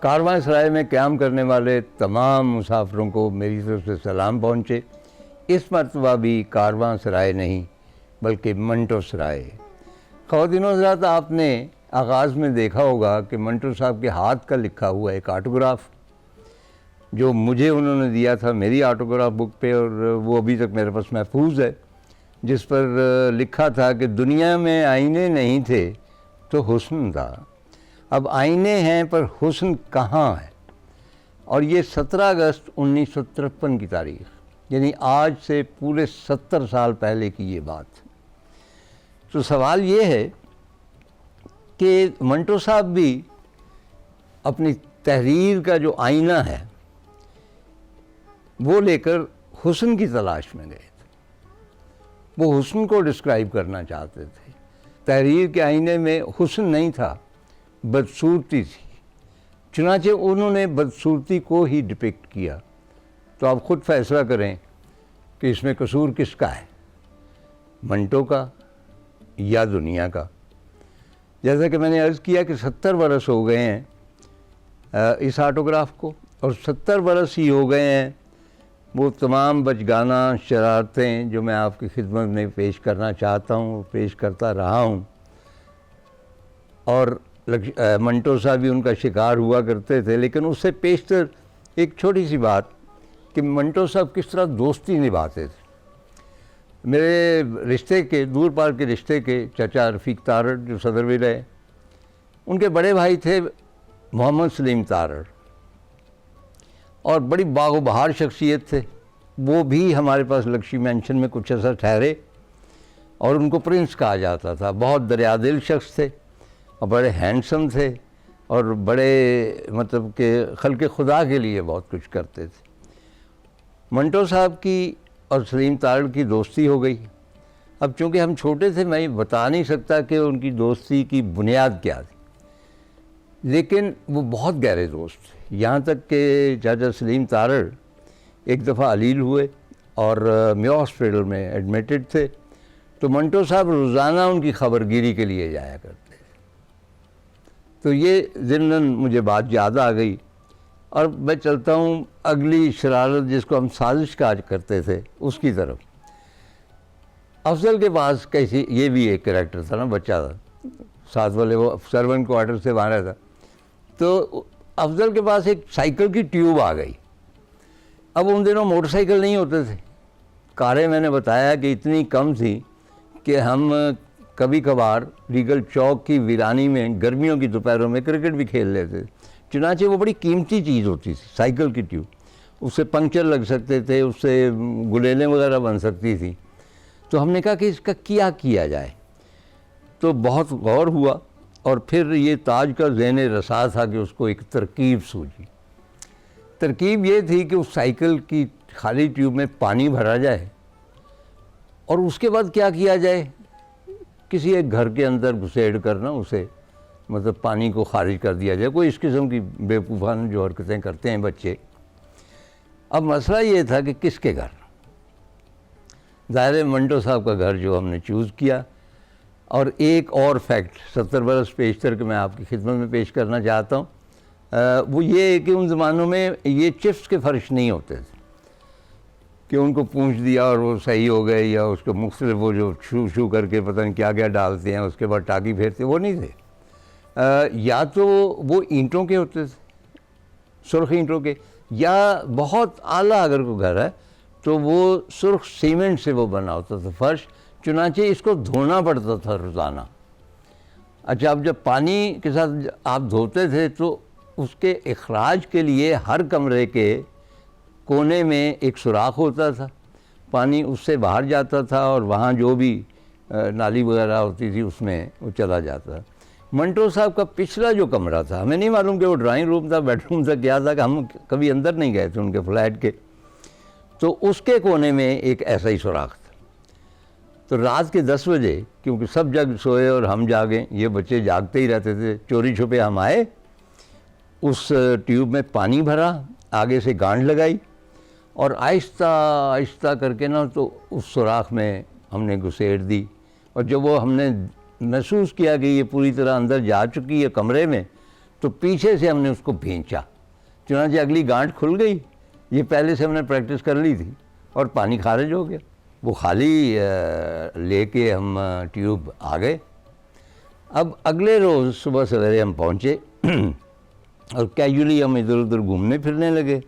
کارواں سرائے میں قیام کرنے والے تمام مسافروں کو میری طرف سے سلام پہنچے۔ اس مرتبہ بھی کارواں سرائے نہیں بلکہ منٹو سرائے۔ خواتین و حضرات، آپ نے آغاز میں دیکھا ہوگا کہ منٹو صاحب کے ہاتھ کا لکھا ہوا ایک آٹوگراف جو مجھے انہوں نے دیا تھا میری آٹوگراف بک پہ، اور وہ ابھی تک میرے پاس محفوظ ہے، جس پر لکھا تھا کہ دنیا میں آئینے نہیں تھے تو حسن تھا، اب آئینے ہیں پر حسن کہاں ہے۔ اور یہ 17 اگست 1953 کی تاریخ، یعنی آج سے پورے 70 سال پہلے کی یہ بات۔ تو سوال یہ ہے کہ منٹو صاحب بھی اپنی تحریر کا جو آئینہ ہے وہ لے کر حسن کی تلاش میں گئے تھے، وہ حسن کو ڈسکرائب کرنا چاہتے تھے۔ تحریر کے آئینے میں حسن نہیں تھا، بدصورتی تھی، چنانچہ انہوں نے بدصورتی کو ہی ڈپکٹ کیا۔ تو آپ خود فیصلہ کریں کہ اس میں قصور کس کا ہے، منٹو کا یا دنیا کا۔ جیسا کہ میں نے عرض کیا کہ 70 برس ہو گئے ہیں اس آٹوگراف کو، اور 70 برس ہی ہو گئے ہیں وہ تمام بچگانہ شرارتیں جو میں آپ کی خدمت میں پیش کرنا چاہتا ہوں، پیش کرتا رہا ہوں، اور منٹو صاحب بھی ان کا شکار ہوا کرتے تھے۔ لیکن اس سے پیشتر ایک چھوٹی سی بات کہ منٹو صاحب کس طرح دوستی نبھاتے تھے۔ میرے رشتے کے، دور پار کے رشتے کے چچا رفیق تارڑ جو صدر بھی رہے، ان کے بڑے بھائی تھے محمد سلیم تارڑ، اور بڑی باغ و بہار شخصیت تھے۔ وہ بھی ہمارے پاس لکشمی مینشن میں کچھ عرصہ ٹھہرے، اور ان کو پرنس کہا جاتا تھا۔ بہت دریا دل شخص تھے، اور بڑے ہینڈسم تھے، اور بڑے مطلب کہ خلق خدا کے لیے بہت کچھ کرتے تھے۔ منٹو صاحب کی اور سلیم تارڑ کی دوستی ہو گئی۔ اب چونکہ ہم چھوٹے تھے، میں بتا نہیں سکتا کہ ان کی دوستی کی بنیاد کیا تھی، لیکن وہ بہت گہرے دوست تھے، یہاں تک کہ چاچا سلیم تارڑ ایک دفعہ علیل ہوئے اور میو ہاسپٹل میں ایڈمیٹڈ تھے، تو منٹو صاحب روزانہ ان کی خبرگیری کے لیے جایا کرتے تھے۔ تو یہ ضمناً مجھے بات یاد آ گئی، اور میں چلتا ہوں اگلی شرارت جس کو ہم سازش کاج کرتے تھے اس کی طرف۔ افضل کے پاس کیسی، یہ بھی ایک کریکٹر تھا نا، بچہ تھا، ساتھ والے وہ سرونٹ کوارٹر سے وہاں رہتا، تو افضل کے پاس ایک سائیکل کی ٹیوب آ گئی۔ اب ان دنوں موٹر سائیکل نہیں ہوتے تھے، کاریں میں نے بتایا کہ اتنی کم تھی کہ ہم کبھی کبھار ریگل چوک کی ویرانی میں گرمیوں کی دوپہروں میں کرکٹ بھی کھیل لیتے تھے۔ چنانچہ وہ بڑی قیمتی چیز ہوتی تھی سائیکل کی ٹیوب، اس سے پنکچر لگ سکتے تھے، اس سے گلیلیں وغیرہ بن سکتی تھی۔ تو ہم نے کہا کہ اس کا کیا جائے، تو بہت غور ہوا، اور پھر یہ تاج کا ذہن رسا تھا کہ اس کو ایک ترکیب سوچی۔ ترکیب یہ تھی کہ اس سائیکل کی خالی ٹیوب میں پانی بھرا جائے، اور اس کے بعد کیا کیا جائے، کسی ایک گھر کے اندر گھسیڑ کرنا اسے مطلب پانی کو خارج کر دیا جائے۔ کوئی اس قسم کی بیوقوفانہ جو حرکتیں کرتے ہیں بچے۔ اب مسئلہ یہ تھا کہ کس کے گھر، ظاہر منٹو صاحب کا گھر جو ہم نے چوز کیا۔ اور ایک اور فیکٹ 70 برس پیشتر کہ میں آپ کی خدمت میں پیش کرنا چاہتا ہوں، وہ یہ ہے کہ ان زمانوں میں یہ چپس کے فرش نہیں ہوتے تھے کہ ان کو پونچھ دیا اور وہ صحیح ہو گئے، یا اس کو مختلف وہ جو شو کر کے پتہ نہیں کیا ڈالتے ہیں، اس کے بعد ٹاکی پھیرتے، وہ نہیں تھے۔ یا تو وہ اینٹوں کے ہوتے تھے، سرخ اینٹوں کے، یا بہت اعلیٰ اگر کوئی گھر ہے تو وہ سرخ سیمنٹ سے وہ بنا ہوتا تھا فرش، چنانچہ اس کو دھونا پڑتا تھا روزانہ۔ اچھا، اب جب پانی کے ساتھ آپ دھوتے تھے تو اس کے اخراج کے لیے ہر کمرے کے کونے میں ایک سوراخ ہوتا تھا، پانی اس سے باہر جاتا تھا، اور وہاں جو بھی نالی وغیرہ ہوتی تھی اس میں وہ چلا جاتا تھا۔ منٹو صاحب کا پچھلا جو کمرہ تھا، ہمیں نہیں معلوم کہ وہ ڈرائنگ روم تھا، بیڈ روم تھا، کیا تھا، کہ ہم کبھی اندر نہیں گئے تھے ان کے فلیٹ کے، تو اس کے کونے میں ایک ایسا ہی سوراخ تھا۔ تو رات کے 10 بجے، کیونکہ سب جگ سوئے اور ہم جاگیں، یہ بچے جاگتے ہی رہتے تھے، چوری چھپے ہم آئے، اس ٹیوب میں پانی بھرا، آگے سے گانٹھ لگائی، اور آہستہ آہستہ کر کے نا تو اس سوراخ میں ہم نے گھسیڑ دی، اور جب وہ ہم نے محسوس کیا کہ یہ پوری طرح اندر جا چکی ہے کمرے میں، تو پیچھے سے ہم نے اس کو بھینچا، چنانچہ اگلی گانٹھ کھل گئی، یہ پہلے سے ہم نے پریکٹس کر لی تھی، اور پانی خارج ہو گیا۔ وہ خالی لے کے ہم ٹیوب آ گئے۔ اب اگلے روز صبح سویرے ہم پہنچے اور کیجولی ہم ادھر ادھر گھومنے پھرنے لگے،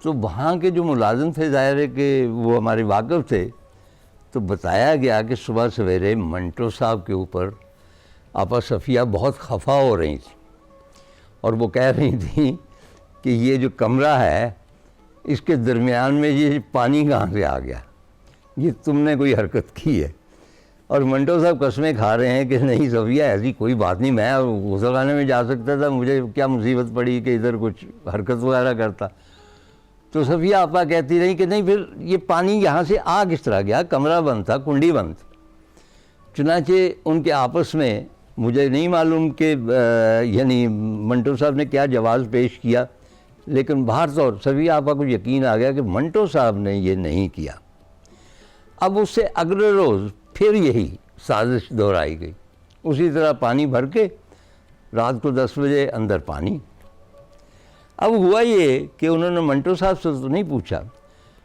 تو وہاں کے جو ملازم تھے ظاہر ہے کہ وہ ہمارے واقف تھے، تو بتایا گیا کہ صبح سویرے منٹو صاحب کے اوپر آپا صفیہ بہت خفا ہو رہی تھی، اور وہ کہہ رہی تھیں کہ یہ جو کمرہ ہے اس کے درمیان میں یہ پانی کہاں سے آ گیا، یہ تم نے کوئی حرکت کی ہے۔ اور منٹو صاحب قسمیں کھا رہے ہیں کہ نہیں صفیہ ایسی کوئی بات نہیں، میں غسل خانے میں جا سکتا تھا، مجھے کیا مصیبت پڑی کہ ادھر کچھ حرکت وغیرہ کرتا۔ تو صفیہ آپا کہتی رہی کہ نہیں پھر یہ پانی یہاں سے آ کس طرح گیا، کمرہ بند تھا، کنڈی بند تھی۔ چنانچہ ان کے آپس میں مجھے نہیں معلوم کہ یعنی منٹو صاحب نے کیا جواز پیش کیا، لیکن باہر طور صفیہ آپا کو یقین آ گیا کہ منٹو صاحب نے یہ نہیں کیا۔ اب اس سے اگلے روز پھر یہی سازش دہرائی گئی، اسی طرح پانی بھر کے رات کو 10 بجے اندر پانی۔ اب ہوا یہ کہ انہوں نے منٹو صاحب سے تو نہیں پوچھا،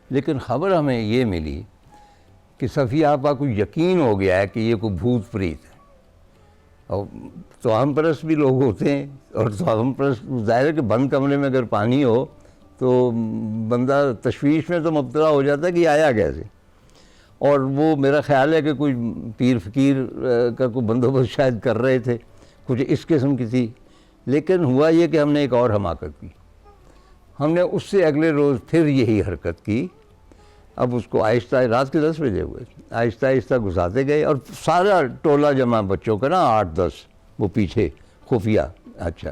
لیکن خبر ہمیں یہ ملی کہ صفیہ آپا کو یقین ہو گیا ہے کہ یہ کوئی بھوت پریت ہے، اور توہم پرست بھی لوگ ہوتے ہیں، اور توہم پرست ظاہر ہے کہ بند کمرے میں اگر پانی ہو تو بندہ تشویش میں تو مبتلا ہو جاتا ہے کہ آیا کیسے۔ اور وہ میرا خیال ہے کہ کوئی پیر فقیر کا کوئی بندوبست شاید کر رہے تھے، کچھ اس قسم کی تھی۔ لیکن ہوا یہ کہ ہم نے ایک اور حماقت کی، ہم نے اس سے اگلے روز پھر یہی حرکت کی۔ اب اس کو آہستہ رات کے 10 بجے ہوئے، آہستہ آہستہ گھساتے گئے، اور سارا ٹولہ جمع بچوں کا نا 8-10 وہ پیچھے خفیہ، اچھا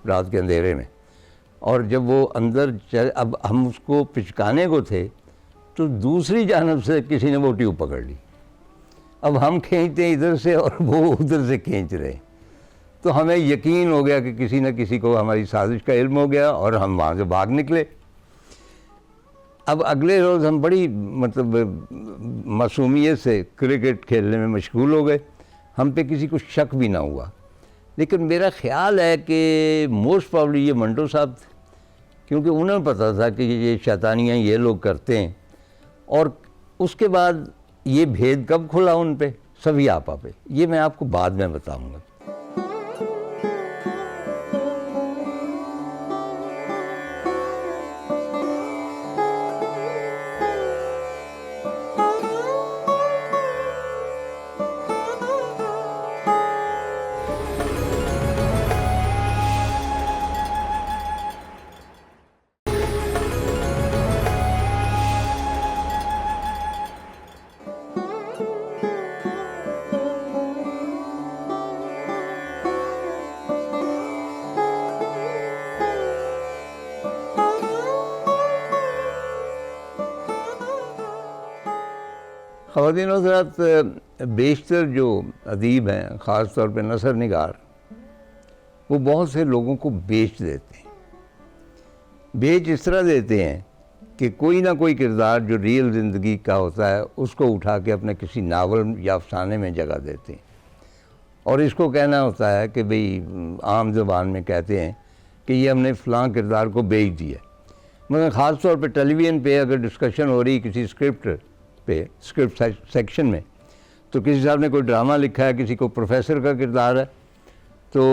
رات کے اندھیرے میں۔ اور جب وہ اندر اب ہم اس کو پچکانے کو تھے تو دوسری جانب سے کسی نے وہ ٹیوب پکڑ لی، اب ہم کھینچتے ہیں ادھر سے اور وہ ادھر سے کھینچ رہے ہیں، تو ہمیں یقین ہو گیا کہ کسی نہ کسی کو ہماری سازش کا علم ہو گیا، اور ہم وہاں سے بھاگ نکلے۔ اب اگلے روز ہم بڑی معصومیت سے کرکٹ کھیلنے میں مشغول ہو گئے، ہم پہ کسی کو شک بھی نہ ہوا۔ لیکن میرا خیال ہے کہ موسٹ پرابلی یہ منٹو صاحب تھے، کیونکہ انہیں پتہ تھا کہ یہ شیطانیاں یہ لوگ کرتے ہیں۔ اور اس کے بعد یہ بھید کب کھلا ان پہ، صفیہ آپا پہ، یہ میں آپ کو بعد میں بتاؤں گا۔ خواتین و حضرات، بیشتر جو ادیب ہیں، خاص طور پہ نثر نگار، وہ بہت سے لوگوں کو بیچ دیتے ہیں۔ بیچ اس طرح دیتے ہیں کہ کوئی نہ کوئی کردار جو ریئل زندگی کا ہوتا ہے اس کو اٹھا کے اپنے کسی ناول یا افسانے میں جگہ دیتے ہیں، اور اس کو کہنا ہوتا ہے کہ بھئی عام زبان میں کہتے ہیں کہ یہ ہم نے فلاں کردار کو بیچ دیا۔ مگر خاص طور پہ ٹیلی ویژن پہ اگر ڈسکشن ہو رہی کسی اسکرپٹ پہ، اسکرپٹ سیکشن میں، تو کسی صاحب نے کوئی ڈرامہ لکھا ہے، کسی کو پروفیسر کا کردار ہے، تو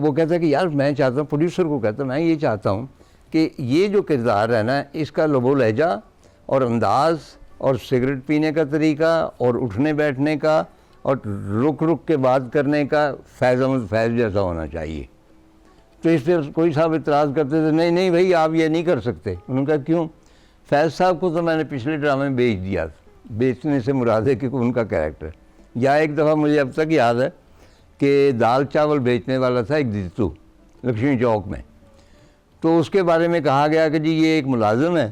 وہ کہتا ہے کہ یار میں چاہتا ہوں، پروڈیوسر کو کہتا ہوں میں یہ چاہتا ہوں کہ یہ جو کردار ہے نا، اس کا لب و لہجہ اور انداز اور سگریٹ پینے کا طریقہ اور اٹھنے بیٹھنے کا اور رک رک کے بات کرنے کا فیض احمد فیض جیسا ہونا چاہیے۔ تو اس پہ کوئی صاحب اعتراض کرتے تھے، نہیں نہیں بھائی آپ یہ نہیں کر سکتے۔ انہوں نے کہا کیوں؟ فیض صاحب کو تو میں نے پچھلے ڈرامے میں بیچ دیا تھا۔ بیچنے سے مراد ہے کہ ان کا کریکٹر، یا ایک دفعہ مجھے اب تک یاد ہے کہ دال چاول بیچنے والا تھا ایک دتو لکشمی چوک میں، تو اس کے بارے میں کہا گیا کہ جی یہ ایک ملازم ہے،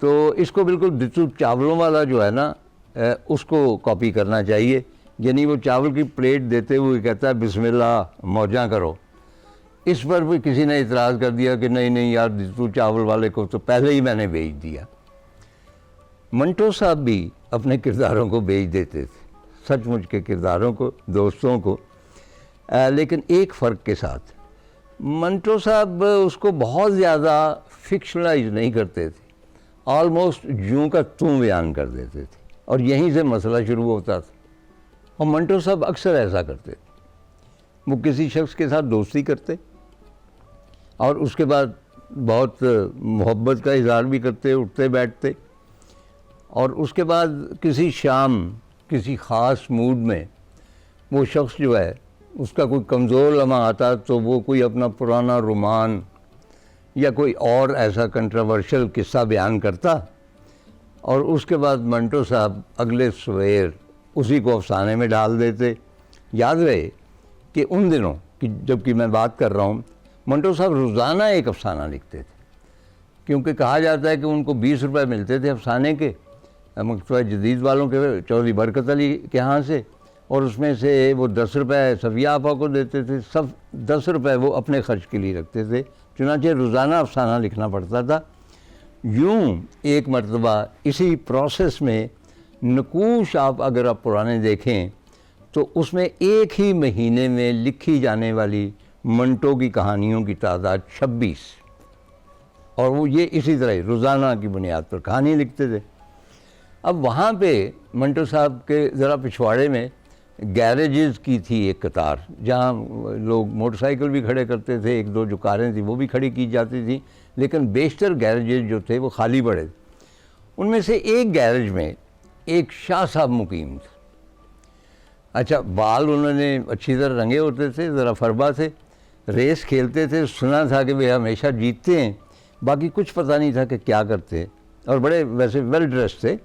تو اس کو بالکل دتو چاولوں والا جو ہے نا اس کو کاپی کرنا چاہیے، یعنی وہ چاول کی پلیٹ دیتے ہوئے کہتا ہے بسم اللہ موجاں کرو۔ اس پر بھی کسی نے اعتراض کر دیا کہ نہیں نہیں یار دتو چاول والے کو تو پہلے ہی میں نے بیچ دیا۔ منٹو صاحب بھی اپنے کرداروں کو بیچ دیتے تھے، سچ مچ کے کرداروں کو، دوستوں کو، لیکن ایک فرق کے ساتھ منٹو صاحب اس کو بہت زیادہ فکشنلائز نہیں کرتے تھے، آلموسٹ یوں کا توں بیان کر دیتے تھے، اور یہیں سے مسئلہ شروع ہوتا تھا. اور منٹو صاحب اکثر ایسا کرتے تھے. وہ کسی شخص کے ساتھ دوستی کرتے اور اس کے بعد بہت محبت کا اظہار بھی کرتے، اٹھتے بیٹھتے، اور اس کے بعد کسی شام کسی خاص موڈ میں وہ شخص جو ہے اس کا کوئی کمزور لمحہ آتا تو وہ کوئی اپنا پرانا رومان یا کوئی اور ایسا کنٹروورشل قصہ بیان کرتا، اور اس کے بعد منٹو صاحب اگلے سویر اسی کو افسانے میں ڈال دیتے. یاد رہے کہ ان دنوں جب کہ میں بات کر رہا ہوں، منٹو صاحب روزانہ ایک افسانہ لکھتے تھے، کیونکہ کہا جاتا ہے کہ ان کو 20 روپے ملتے تھے افسانے کے مکتبہ جدید والوں کے، چودھری برکت علی کے ہاں سے، اور اس میں سے وہ 10 روپے صفیہ آپا کو دیتے تھے، سب 10 روپے وہ اپنے خرچ کے لیے رکھتے تھے. چنانچہ روزانہ افسانہ لکھنا پڑتا تھا. یوں ایک مرتبہ اسی پروسیس میں نقوش اگر آپ پرانے دیکھیں تو اس میں ایک ہی مہینے میں لکھی جانے والی منٹو کی کہانیوں کی تعداد 26، اور وہ یہ اسی طرح روزانہ کی بنیاد پر کہانی لکھتے تھے. اب وہاں پہ منٹو صاحب کے ذرا پچھواڑے میں گیریجز کی تھی ایک قطار، جہاں لوگ موٹر سائیکل بھی کھڑے کرتے تھے، ایک دو جو کاریں تھیں وہ بھی کھڑی کی جاتی تھیں، لیکن بیشتر گیریجز جو تھے وہ خالی پڑے تھے. ان میں سے ایک گیرج میں ایک شاہ صاحب مقیم تھے. اچھا، بال انہوں نے اچھی طرح رنگے ہوتے تھے، ذرا فربا تھے، ریس کھیلتے تھے، سنا تھا کہ وہ ہمیشہ جیتتے ہیں، باقی کچھ پتہ نہیں تھا کہ کیا کرتے ہیں، اور بڑے ویسے ویل ڈریس تھے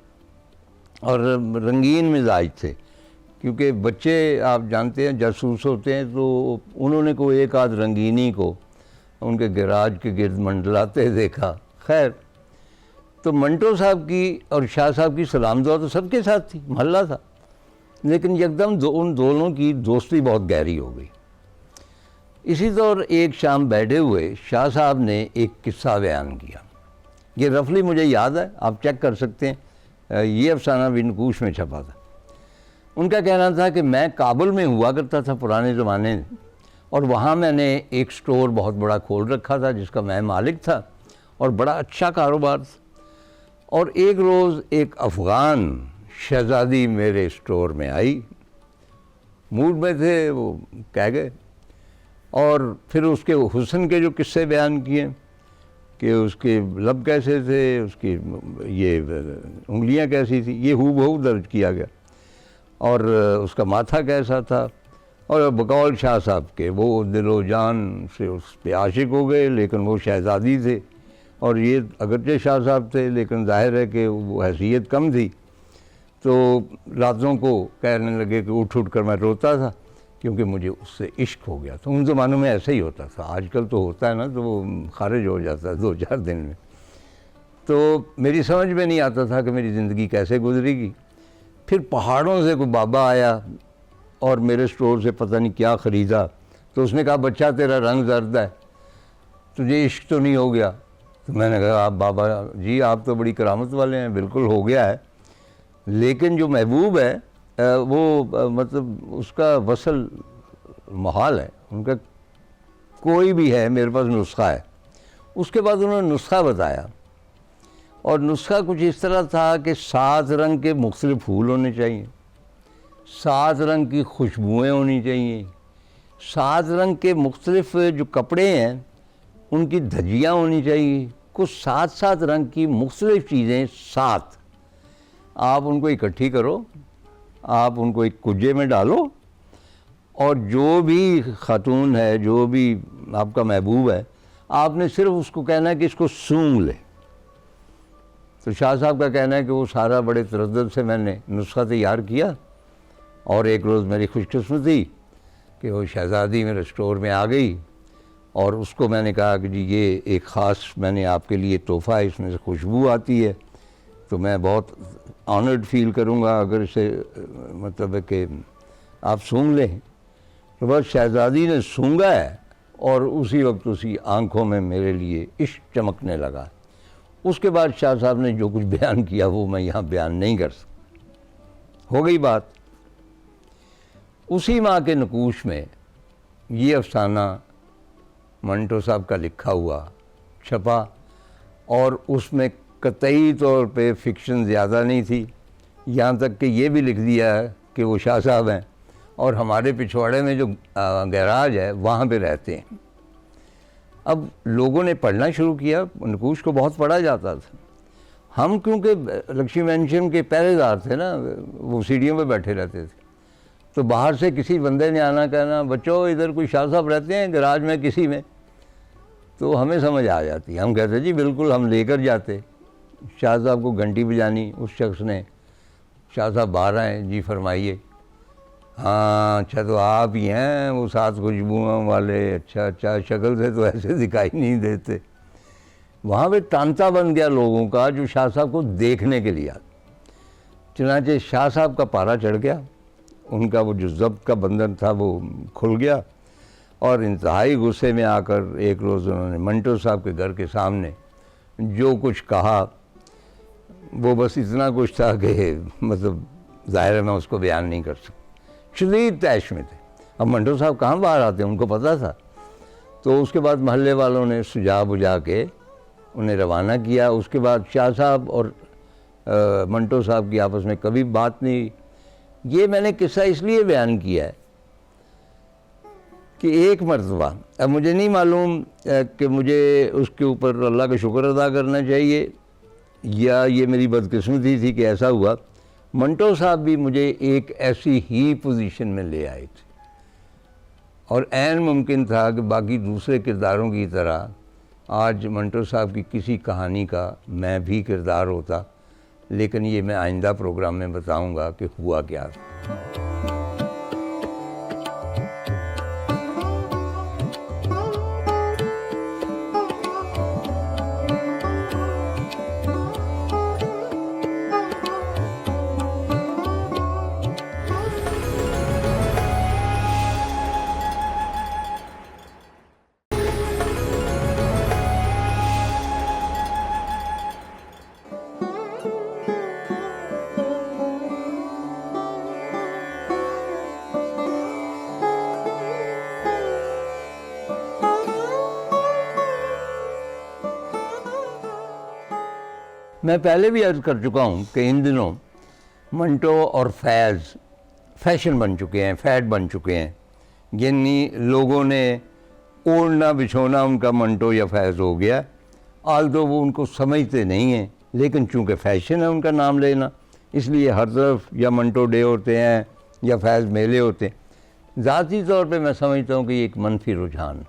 اور رنگین مزاج تھے، کیونکہ بچے آپ جانتے ہیں جاسوس ہوتے ہیں، تو انہوں نے کوئی ایک آدھ رنگینی کو ان کے گراج کے گرد منڈلاتے دیکھا. خیر، تو منٹو صاحب کی اور شاہ صاحب کی سلام دعا تو سب کے ساتھ تھی، محلہ تھا، لیکن یکدم ان دونوں کی دوستی بہت گہری ہو گئی. اسی طور ایک شام بیٹھے ہوئے شاہ صاحب نے ایک قصہ بیان کیا. یہ رفلی مجھے یاد ہے، آپ چیک کر سکتے ہیں، یہ افسانہ بھی نقوش میں چھپا تھا. ان کا کہنا تھا کہ میں کابل میں ہوا کرتا تھا پرانے زمانے میں، اور وہاں میں نے ایک سٹور بہت بڑا کھول رکھا تھا جس کا میں مالک تھا، اور بڑا اچھا کاروبار تھا. اور ایک روز ایک افغان شہزادی میرے سٹور میں آئی، موڈ میں تھے، وہ کہہ گئے، اور پھر اس کے حسن کے جو قصے بیان کیے کہ اس کے لب کیسے تھے، اس کی یہ انگلیاں کیسی تھیں، یہ ہو بہو درج کیا گیا، اور اس کا ماتھا کیسا تھا. اور بقول شاہ صاحب کے وہ دل و جان سے اس پہ عاشق ہو گئے، لیکن وہ شہزادی تھے، اور یہ اگرچہ شاہ صاحب تھے لیکن ظاہر ہے کہ وہ حیثیت کم تھی. تو راتوں کو کہنے لگے کہ اٹھ کر میں روتا تھا کیونکہ مجھے اس سے عشق ہو گیا. تو ان زمانوں میں ایسا ہی ہوتا تھا، آج کل تو ہوتا ہے نا تو وہ خارج ہو جاتا ہے 2-4 دن میں. تو میری سمجھ میں نہیں آتا تھا کہ میری زندگی کیسے گزرے گی. پھر پہاڑوں سے کوئی بابا آیا اور میرے سٹور سے پتہ نہیں کیا خریدا، تو اس نے کہا بچہ تیرا رنگ زرد ہے، تجھے عشق تو نہیں ہو گیا؟ تو میں نے کہا آپ بابا جی آپ تو بڑی کرامت والے ہیں، بالکل ہو گیا ہے، لیکن جو محبوب ہے وہ مطلب اس کا وصل محال ہے، ان کا کوئی بھی ہے، میرے پاس نسخہ ہے. اس کے بعد انہوں نے نسخہ بتایا، اور نسخہ کچھ اس طرح تھا کہ 7 رنگ کے مختلف پھول ہونے چاہیے، 7 رنگ کی خوشبوئیں ہونی چاہیے، 7 رنگ کے مختلف جو کپڑے ہیں ان کی دھجیاں ہونی چاہیے، کچھ 7 رنگ کی مختلف چیزیں 7. آپ ان کو اکٹھی کرو، آپ ان کو ایک کجے میں ڈالو، اور جو بھی خاتون ہے، جو بھی آپ کا محبوب ہے، آپ نے صرف اس کو کہنا ہے کہ اس کو سونگھ لے. تو شاہ صاحب کا کہنا ہے کہ وہ سارا بڑے تردد سے میں نے نسخہ تیار کیا، اور ایک روز میری خوش قسمتی کہ وہ شہزادی میرے سٹور میں آ گئی، اور اس کو میں نے کہا کہ جی یہ ایک خاص میں نے آپ کے لیے تحفہ ہے، اس میں سے خوشبو آتی ہے، تو میں بہت آنرڈ فیل کروں گا اگر اسے مطلب ہے کہ آپ سونگھ لیں. تو بس شہزادی نے سونگھا ہے، اور اسی وقت اسی آنکھوں میں میرے لیے عشق چمکنے لگا. اس کے بعد شاہ صاحب نے جو کچھ بیان کیا وہ میں یہاں بیان نہیں کر سکتا. ہو گئی بات. اسی ماہ کے نقوش میں یہ افسانہ منٹو صاحب کا لکھا ہوا چھپا، اور اس میں قطعی طور پہ فکشن زیادہ نہیں تھی، یہاں تک کہ یہ بھی لکھ دیا ہے کہ وہ شاہ صاحب ہیں اور ہمارے پچھواڑے میں جو گیراج ہے وہاں پہ رہتے ہیں۔ اب لوگوں نے پڑھنا شروع کیا، نقوش کو بہت پڑھا جاتا تھا۔ ہم کیونکہ لکشمی مینشن کے پہرے دار تھے نا، وہ سیڑھیوں پہ بیٹھے رہتے تھے، تو باہر سے کسی بندے نے آنا کہنا بچوں ادھر کوئی شاہ صاحب رہتے ہیں گراج میں کسی میں، تو ہمیں سمجھ آ جاتی، ہم کہتے جی بالکل، ہم لے کر جاتے۔ شاہ صاحب کو گھنٹی بجانی، اس شخص نے، شاہ صاحب باہر آئے، جی فرمائیے۔ ہاں اچھا تو آپ ہی ہیں وہ 7 خوشبوؤں والے؟ اچھا شکل سے تو ایسے دکھائی نہیں دیتے۔ وہاں پہ تانتا بن گیا لوگوں کا جو شاہ صاحب کو دیکھنے کے لیے آتے۔ چنانچہ شاہ صاحب کا پارا چڑھ گیا، ان کا وہ جو ضبط کا بندھن تھا وہ کھل گیا، اور انتہائی غصے میں آ کر ایک روز انہوں نے منٹو صاحب کے گھر کے سامنے جو کچھ کہا، وہ بس اتنا کچھ تھا کہ مطلب ظاہر ہے میں اس کو بیان نہیں کر سکتا۔ شدید طیش میں تھے۔ اب منٹو صاحب کہاں باہر آتے ہیں، ان کو پتہ تھا۔ تو اس کے بعد محلے والوں نے سجا بجا کے انہیں روانہ کیا۔ اس کے بعد شاہ صاحب اور منٹو صاحب کی آپس میں کبھی بات نہیں۔ یہ میں نے قصہ اس لیے بیان کیا ہے کہ ایک مرتبہ، اب مجھے نہیں معلوم کہ مجھے اس کے اوپر اللہ کا شکر ادا کرنا چاہیے یا یہ میری بدقسمتی تھی کہ ایسا ہوا، منٹو صاحب بھی مجھے ایک ایسی ہی پوزیشن میں لے آئے تھے، اور عین ممکن تھا کہ باقی دوسرے کرداروں کی طرح آج منٹو صاحب کی کسی کہانی کا میں بھی کردار ہوتا، لیکن یہ میں آئندہ پروگرام میں بتاؤں گا کہ ہوا کیا تھا۔ میں پہلے بھی عرض کر چکا ہوں کہ ان دنوں منٹو اور فیض فیشن بن چکے ہیں، فیڈ بن چکے ہیں، یعنی لوگوں نے اوڑھنا بچھونا ان کا منٹو یا فیض ہو گیا، آلدو وہ ان کو سمجھتے نہیں ہیں، لیکن چونکہ فیشن ہے ان کا نام لینا، اس لیے ہر طرف یا منٹو ڈے ہوتے ہیں یا فیض میلے ہوتے ہیں۔ ذاتی طور پہ میں سمجھتا ہوں کہ یہ ایک منفی رجحان،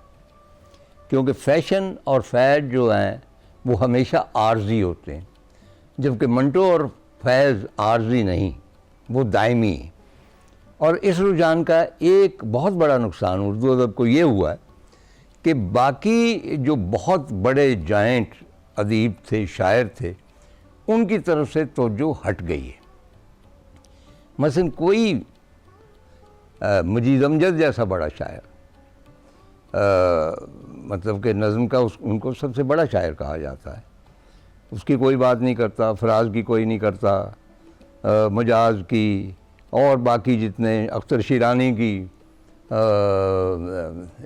کیونکہ فیشن اور فیڈ جو ہیں وہ ہمیشہ عارضی ہوتے ہیں، جبکہ منٹو اور فیض عارضی نہیں، وہ دائمی ہیں۔ اور اس رجحان کا ایک بہت بڑا نقصان اردو ادب کو یہ ہوا ہے کہ باقی جو بہت بڑے جائنٹ ادیب تھے، شاعر تھے، ان کی طرف سے توجہ ہٹ گئی ہے۔ مثلا کوئی مجید امجد جیسا بڑا شاعر، مطلب کہ نظم کا ان کو سب سے بڑا شاعر کہا جاتا ہے، اس کی کوئی بات نہیں کرتا، فراز کی کوئی نہیں کرتا، مجاز کی، اور باقی جتنے، اختر شیرانی کی،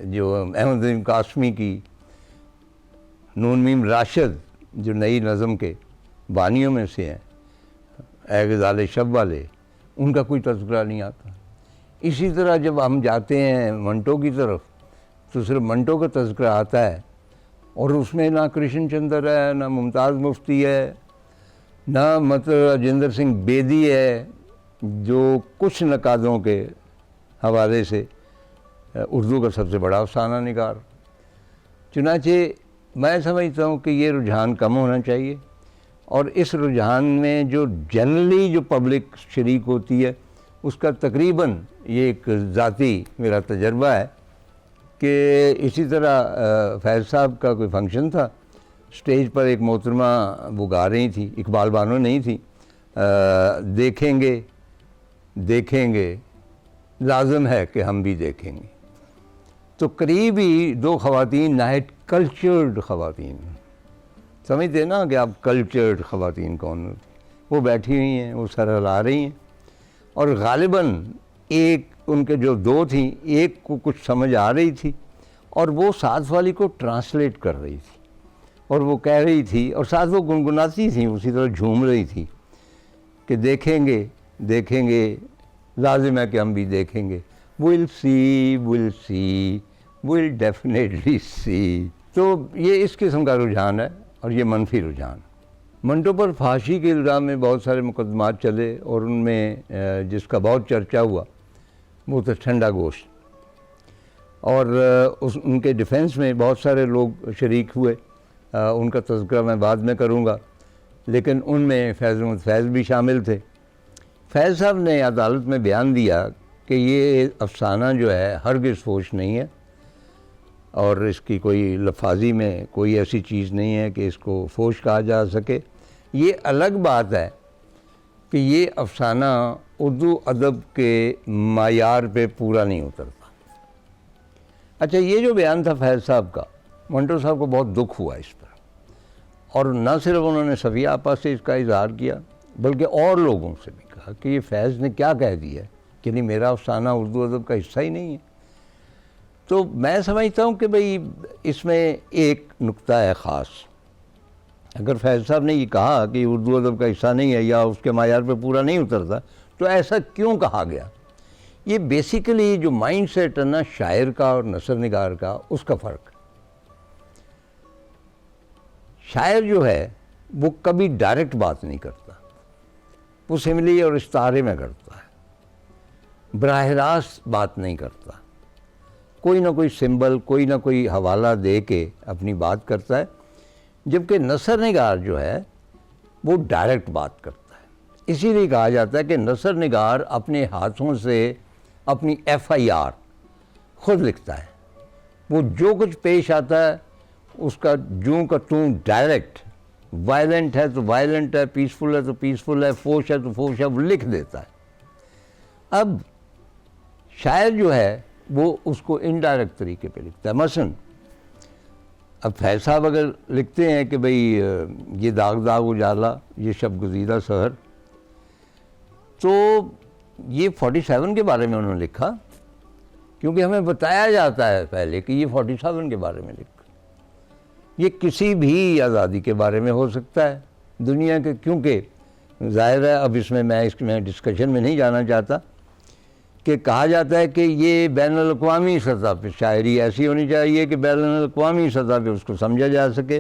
جو احمد نظیم قاسمی کی، نون میم راشد جو نئی نظم کے بانیوں میں سے ہیں، اے غزال شب والے، ان کا کوئی تذکرہ نہیں آتا۔ اسی طرح جب ہم جاتے ہیں منٹو کی طرف تو صرف منٹو کا تذکرہ آتا ہے، اور اس میں نہ کرشن چندر ہے، نہ ممتاز مفتی ہے، نہ مطلب راجندر سنگھ بیدی ہے، جو کچھ نقادوں کے حوالے سے اردو کا سب سے بڑا افسانہ نگار۔ چنانچہ میں سمجھتا ہوں کہ یہ رجحان کم ہونا چاہیے، اور اس رجحان میں جو جنرلی جو پبلک شریک ہوتی ہے اس کا تقریباً، یہ ایک ذاتی میرا تجربہ ہے کہ اسی طرح فیض صاحب کا کوئی فنکشن تھا، سٹیج پر ایک محترمہ وہ گا رہی تھی، اقبال بانو نہیں تھی، دیکھیں گے لازم ہے کہ ہم بھی دیکھیں گے۔ تو قریب ہی 2 خواتین نہایت کلچرڈ خواتین، سمجھتے نا کہ آپ کلچرڈ خواتین کون ہوتی، وہ بیٹھی ہوئی ہیں، وہ سر ہلا رہی ہیں، اور غالباً ایک ان کے جو 2 تھیں، ایک کو کچھ سمجھ آ رہی تھی اور وہ ساتھ والی کو ٹرانسلیٹ کر رہی تھی اور وہ کہہ رہی تھی اور ساتھ وہ گنگناتی تھیں، اسی طرح جھوم رہی تھی کہ دیکھیں گے دیکھیں گے، لازم ہے کہ ہم بھی دیکھیں گے، we'll see we'll definitely see۔ تو یہ اس قسم کا رجحان ہے اور یہ منفی رجحان۔ منٹو پر پھانسی کے الزام میں بہت سارے مقدمات چلے اور ان میں جس کا بہت چرچا ہوا وہ تھا ٹھنڈا گوشت، اور ان کے ڈیفینس میں بہت سارے لوگ شریک ہوئے، ان کا تذکرہ میں بعد میں کروں گا، لیکن ان میں فیض احمد فیض بھی شامل تھے۔ فیض صاحب نے عدالت میں بیان دیا کہ یہ افسانہ جو ہے ہرگز فوش نہیں ہے اور اس کی کوئی لفاظی میں کوئی ایسی چیز نہیں ہے کہ اس کو فوش کہا جا سکے۔ یہ الگ بات ہے کہ یہ افسانہ اردو ادب کے معیار پہ پورا نہیں اترتا۔ اچھا، یہ جو بیان تھا فیض صاحب کا، منٹو صاحب کو بہت دکھ ہوا اس پر، اور نہ صرف انہوں نے صفیہ آپا سے اس کا اظہار کیا بلکہ اور لوگوں سے بھی کہا کہ یہ فیض نے کیا کہہ دیا ہے کہ نہیں، میرا افسانہ اردو ادب کا حصہ ہی نہیں ہے۔ تو میں سمجھتا ہوں کہ بھئی اس میں ایک نقطہ ہے خاص۔ اگر فیض صاحب نے یہ کہا کہ اردو ادب کا حصہ نہیں ہے یا اس کے معیار پہ پورا نہیں اترتا، تو ایسا کیوں کہا گیا؟ یہ بیسیکلی جو مائنڈ سیٹ ہے نا شاعر کا اور نثر نگار کا، اس کا فرق۔ شاعر جو ہے وہ کبھی ڈائریکٹ بات نہیں کرتا، وہ سملی اور استعارے میں کرتا ہے، براہ راست بات نہیں کرتا، کوئی نہ کوئی سمبل، کوئی نہ کوئی حوالہ دے کے اپنی بات کرتا ہے، جبکہ نثر نگار جو ہے وہ ڈائریکٹ بات کرتا ہے۔ اسی لیے کہا جاتا ہے کہ نثر نگار اپنے ہاتھوں سے اپنی FIR خود لکھتا ہے، وہ جو کچھ پیش آتا ہے اس کا جوں کا توں ڈائریکٹ، وائلنٹ ہے تو وائلنٹ ہے، پیسفل ہے تو پیسفل ہے، فوش ہے تو فوش ہے، وہ لکھ دیتا ہے۔ اب شاعر جو ہے وہ اس کو انڈائریکٹ طریقے پہ لکھتا ہے۔ مثلا اب فیض صاحب اگر لکھتے ہیں کہ بھئی یہ داغ داغ اجالا، یہ شب گزیدہ سحر، تو یہ 47 کے بارے میں انہوں نے لکھا، کیونکہ ہمیں بتایا جاتا ہے پہلے کہ یہ 47 کے بارے میں لکھا۔ یہ کسی بھی آزادی کے بارے میں ہو سکتا ہے دنیا کے، کیونکہ ظاہر ہے اب اس میں ڈسکشن میں نہیں جانا چاہتا کہ کہا جاتا ہے کہ یہ بین الاقوامی سطح پہ شاعری ایسی ہونی چاہیے کہ بین الاقوامی سطح پہ اس کو سمجھا جا سکے،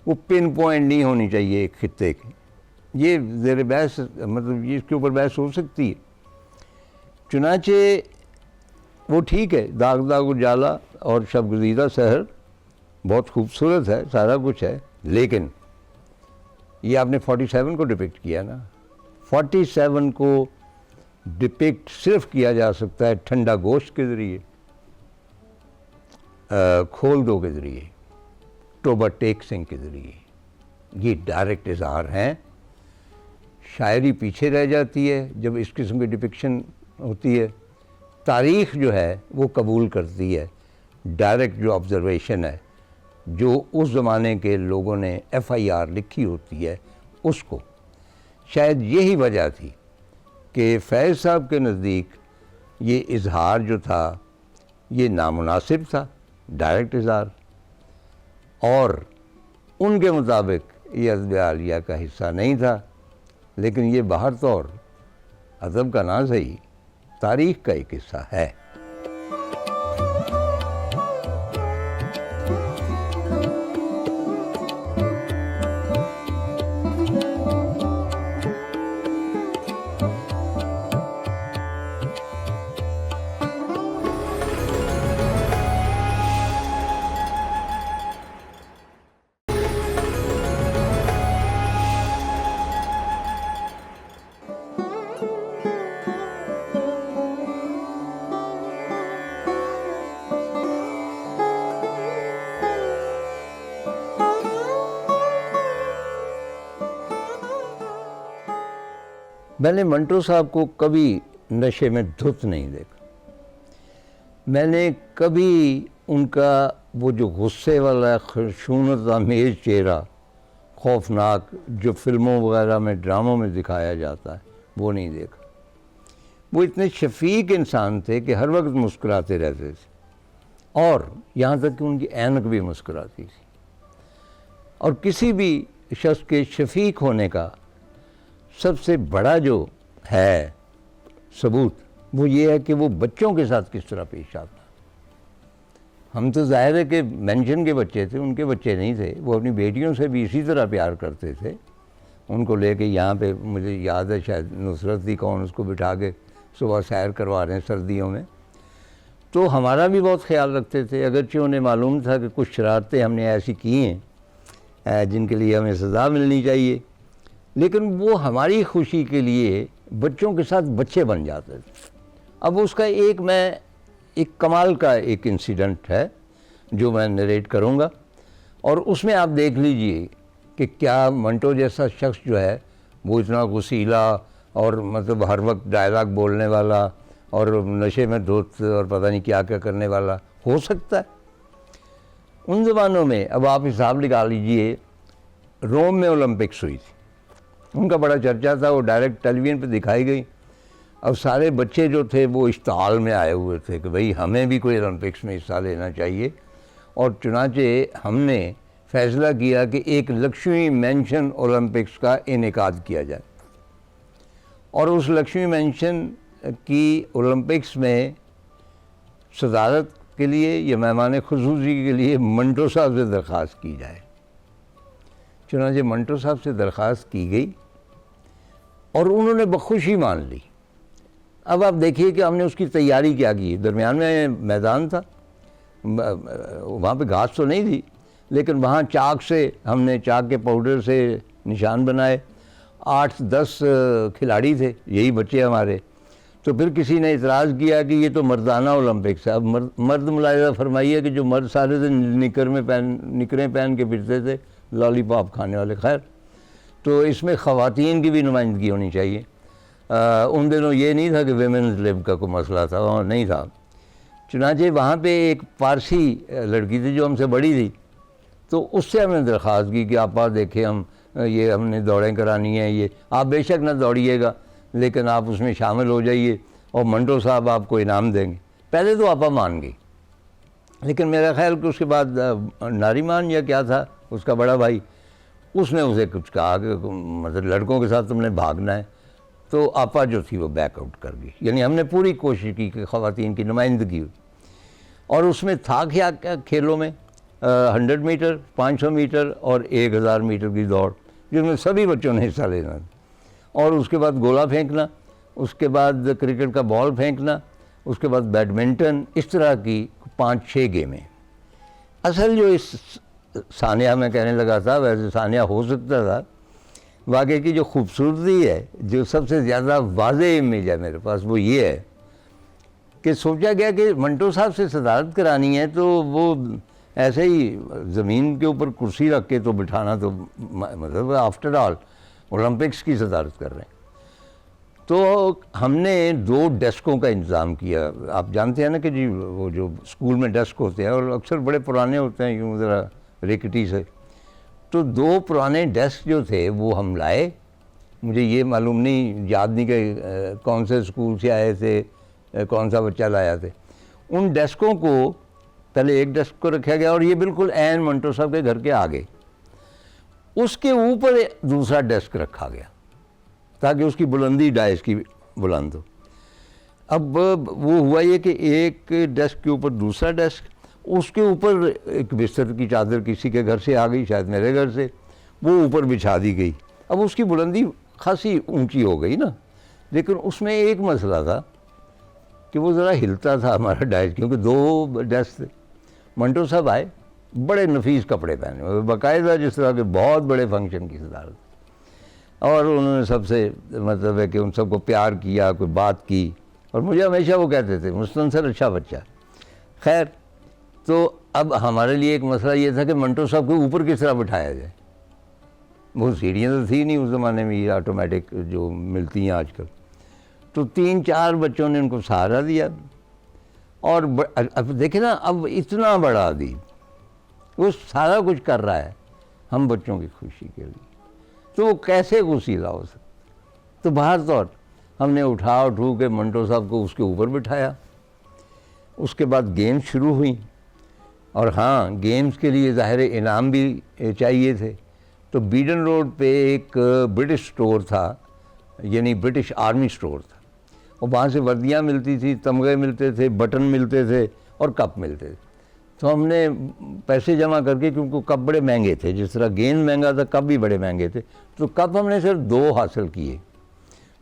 وہ پن پوائنٹ نہیں ہونی چاہیے ایک خطے کی۔ یہ زیر بحث، مطلب اس کے اوپر بحث ہو سکتی ہے۔ چنانچہ وہ ٹھیک ہے، داغ داغ اجالا اور شب گزیدہ سحر بہت خوبصورت ہے، سارا کچھ ہے، لیکن یہ آپ نے 47 کو ڈپکٹ کیا نا۔ 47 کو ڈپکٹ صرف کیا جا سکتا ہے ٹھنڈا گوشت کے ذریعے، کھول دو کے ذریعے، توبہ ٹیک سنگھ کے ذریعے۔ یہ ڈائریکٹ اظہار ہیں۔ شاعری پیچھے رہ جاتی ہے جب اس قسم کی ڈپکشن ہوتی ہے۔ تاریخ جو ہے وہ قبول کرتی ہے ڈائریکٹ جو آبزرویشن ہے، جو اس زمانے کے لوگوں نے FIR لکھی ہوتی ہے اس کو۔ شاید یہی وجہ تھی کہ فیض صاحب کے نزدیک یہ اظہار جو تھا یہ نامناسب تھا، ڈائریکٹ اظہار، اور ان کے مطابق یہ ادب عالیہ کا حصہ نہیں تھا۔ لیکن یہ باہر طور ادب کا نہ صحیح، تاریخ کا ایک حصہ ہے۔ میں نے منٹو صاحب کو کبھی نشے میں دھت نہیں دیکھا۔ میں نے کبھی ان کا وہ جو غصے والا خشونت آمیز چہرہ خوفناک جو فلموں وغیرہ میں ڈراموں میں دکھایا جاتا ہے وہ نہیں دیکھا۔ وہ اتنے شفیق انسان تھے کہ ہر وقت مسکراتے رہتے تھے، اور یہاں تک کہ ان کی اینک بھی مسکراتی تھی. اور کسی بھی شخص کے شفیق ہونے کا سب سے بڑا جو ہے ثبوت وہ یہ ہے کہ وہ بچوں کے ساتھ کس طرح پیش آتا. ہم تو ظاہر ہے کہ مینشن کے بچے تھے، ان کے بچے نہیں تھے. وہ اپنی بیٹیوں سے بھی اسی طرح پیار کرتے تھے. ان کو لے کے یہاں پہ مجھے یاد ہے شاید نصرت تھی کون، اس کو بٹھا کے صبح سیر کروا رہے ہیں سردیوں میں. تو ہمارا بھی بہت خیال رکھتے تھے، اگرچہ انہیں معلوم تھا کہ کچھ شرارتیں ہم نے ایسی کی ہیں جن کے لیے ہمیں سزا ملنی چاہیے، لیکن وہ ہماری خوشی کے لیے بچوں کے ساتھ بچے بن جاتے تھے. اب اس کا ایک کمال کا ایک انسیڈنٹ ہے جو میں نریٹ کروں گا، اور اس میں آپ دیکھ لیجئے کہ کیا منٹو جیسا شخص جو ہے وہ اتنا غسیلا اور مطلب ہر وقت ڈائلاگ بولنے والا اور نشے میں دھت اور پتہ نہیں کیا کیا کرنے والا ہو سکتا ہے. ان زمانوں میں اب آپ حساب لگا لیجئے، روم میں اولمپکس ہوئی تھی، ان کا بڑا چرچا تھا، وہ ڈائریکٹ ٹیلی ویژن پہ دکھائی گئی. اب سارے بچے جو تھے وہ اشتعال میں آئے ہوئے تھے کہ بھئی ہمیں بھی کوئی اولمپکس میں حصہ لینا چاہیے. اور چنانچہ ہم نے فیصلہ کیا کہ ایک لکشمی مینشن اولمپکس کا انعقاد کیا جائے. اور اس لکشمی مینشن کی اولمپکس میں صدارت کے لیے یا مہمان خصوصی کے لیے منٹو صاحب سے درخواست کی جائے. چنانچہ منٹو صاحب سے درخواست کی گئی اور انہوں نے بخوشی مان لی. اب آپ دیکھیے کہ ہم نے اس کی تیاری کیا کی. درمیان میں میدان تھا، وہاں پہ گھاس تو نہیں تھی، لیکن وہاں چاک سے ہم نے چاک کے پاؤڈر سے نشان بنائے. 8-10 کھلاڑی تھے، یہی بچے ہمارے. تو پھر کسی نے اعتراض کیا کہ یہ تو مردانہ اولمپکس ہے. اب مرد ملاحظہ فرمائیے کہ جو مرد سارے دن نکریں پہن کے پھرتے تھے، لالی پاپ کھانے والے. خیر، تو اس میں خواتین کی بھی نمائندگی ہونی چاہیے. ان دنوں یہ نہیں تھا کہ ویمنز لب کا کوئی مسئلہ تھا، وہاں نہیں تھا. چنانچہ وہاں پہ ایک پارسی لڑکی تھی جو ہم سے بڑی تھی، تو اس سے ہم نے درخواست کی کہ آپ دیکھیں ہم نے دوڑیں کرانی ہیں، یہ آپ بے شک نہ دوڑیے گا لیکن آپ اس میں شامل ہو جائیے اور منٹو صاحب آپ کو انعام دیں گے. پہلے تو آپا مان گئی، لیکن میرا خیال کہ اس کے بعد ناریمان یا کیا تھا اس کا بڑا بھائی، اس نے اسے کچھ کہا کہ مطلب لڑکوں کے ساتھ تم نے بھاگنا ہے. تو آپا جو تھی وہ بیک آؤٹ کر گئی. یعنی ہم نے پوری کوشش کی کہ خواتین کی نمائندگی ہوئی. اور اس میں تھا کیا کھیلوں میں 100 میٹر، 500 میٹر اور 1000 میٹر کی دوڑ، جس میں سبھی بچوں نے حصہ لینا. اور اس کے بعد گولا پھینکنا، اس کے بعد کرکٹ کا بال پھینکنا، اس کے بعد بیڈمنٹن، اس طرح کی 5-6 گیمیں. اصل جو اس ثانیہ میں کہنے لگا تھا، ویسے ثانیہ ہو سکتا تھا. واقعی کی جو خوبصورتی ہے، جو سب سے زیادہ واضح امیج ہے میرے پاس، وہ یہ ہے کہ سوچا گیا کہ منٹو صاحب سے صدارت کرانی ہے تو وہ ایسے ہی زمین کے اوپر کرسی رکھ کے تو بٹھانا تو مطلب آفٹر آل اولمپکس کی صدارت کر رہے ہیں. تو ہم نے 2 ڈیسکوں کا انتظام کیا. آپ جانتے ہیں نا کہ جی وہ جو اسکول میں ڈیسک ہوتے ہیں اور اکثر بڑے پرانے ہوتے ہیں، یوں ذرا ریکٹی سے. تو 2 پرانے ڈیسک جو تھے وہ ہم لائے. مجھے یہ معلوم نہیں، یاد نہیں کہ کون سے اسکول سے آئے تھے، کون سا بچہ لایا تھے. ان ڈیسکوں کو پہلے ایک ڈیسک کو رکھا گیا اور یہ بالکل عین منٹو صاحب کے گھر کے آگے. اس کے اوپر دوسرا ڈیسک رکھا گیا تاکہ اس کی بلندی ڈائس کی بلند ہو. اب وہ ہوا یہ کہ ایک ڈیسک کے اوپر دوسرا ڈیسک، اس کے اوپر ایک بستر کی چادر کسی کے گھر سے آ گئی، شاید میرے گھر سے، وہ اوپر بچھا دی گئی. اب اس کی بلندی خاصی اونچی ہو گئی نا، لیکن اس میں ایک مسئلہ تھا کہ وہ ذرا ہلتا تھا ہمارا ڈائس، کیونکہ 2 ڈیسک تھے. منٹو صاحب آئے بڑے نفیس کپڑے پہنے، باقاعدہ جس طرح کے بہت بڑے فنکشن کی صدارت، اور انہوں نے سب سے مطلب ہے کہ ان سب کو پیار کیا، کوئی بات کی. اور مجھے ہمیشہ وہ کہتے تھے مستنصر اچھا بچہ. خیر، تو اب ہمارے لیے ایک مسئلہ یہ تھا کہ منٹو صاحب کو اوپر کس طرح بٹھایا جائے. وہ سیڑھیاں تو تھی نہیں اس زمانے میں، یہ آٹومیٹک جو ملتی ہیں آج کل. تو 3-4 بچوں نے ان کو سہارا دیا. اور اب دیکھیں نا، اب اتنا بڑا ادیب وہ سارا کچھ کر رہا ہے ہم بچوں کی خوشی کے لیے، تو وہ کیسے غسیلا ہو سکتا. تو بہر طور ہم نے اٹھا کے منٹو صاحب کو اس کے اوپر بٹھایا. اس کے بعد گیم شروع ہوئی. اور ہاں گیمز کے لیے ظاہر انعام بھی چاہیے تھے. تو بیڈن روڈ پہ ایک برٹش سٹور تھا, یعنی برٹش آرمی سٹور تھا, اور وہاں سے وردیاں ملتی تھی, تمغے ملتے تھے, بٹن ملتے تھے اور کپ ملتے تھے. تو ہم نے پیسے جمع کر کے, کیونکہ کپ بڑے مہنگے تھے, جس طرح گیند مہنگا تھا کپ بھی بڑے مہنگے تھے, تو کپ ہم نے صرف 2 حاصل کیے.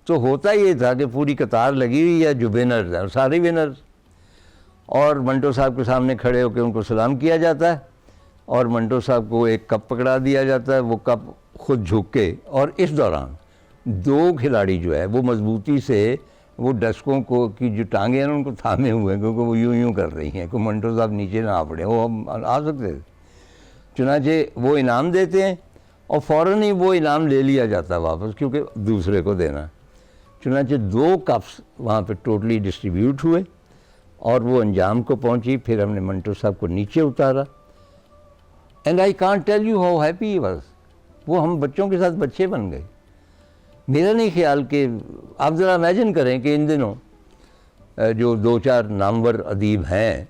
تو ہوتا یہ تھا کہ پوری قطار لگی ہوئی ہے جو ونرز ہیں, اور سارے ونرز, اور منٹو صاحب کے سامنے کھڑے ہو کے ان کو سلام کیا جاتا ہے, اور منٹو صاحب کو ایک کپ پکڑا دیا جاتا ہے, وہ کپ خود جھک کے, اور اس دوران 2 کھلاڑی جو ہے وہ مضبوطی سے وہ ڈسکوں کو کی جو ٹانگیں ہیں ان کو تھامے ہوئے ہیں, کیونکہ وہ یوں کر رہی ہیں کہ منٹو صاحب نیچے نہ آ پڑے. وہ آ سکتے تھے, چنانچہ وہ انعام دیتے ہیں اور فوراً ہی وہ انعام لے لیا جاتا ہے واپس, کیونکہ دوسرے کو دینا. چنانچہ 2 کپس وہاں پہ ٹوٹلی ڈسٹریبیوٹ ہوئے اور وہ انجام کو پہنچی. پھر ہم نے منٹو صاحب کو نیچے اتارا, and I can't tell you how happy he was. وہ ہم بچوں کے ساتھ بچے بن گئے. میرا نہیں خیال کہ آپ ذرا امیجن کریں کہ ان دنوں جو 2-4 نامور ادیب ہیں,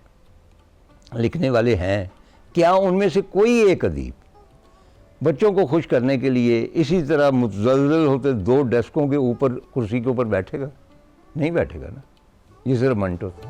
لکھنے والے ہیں, کیا ان میں سے کوئی ایک ادیب بچوں کو خوش کرنے کے لیے اسی طرح متزلزل ہوتے 2 ڈیسکوں کے اوپر کرسی کے اوپر بیٹھے گا؟ نہیں بیٹھے گا نا. یہ صرف منٹو تھا.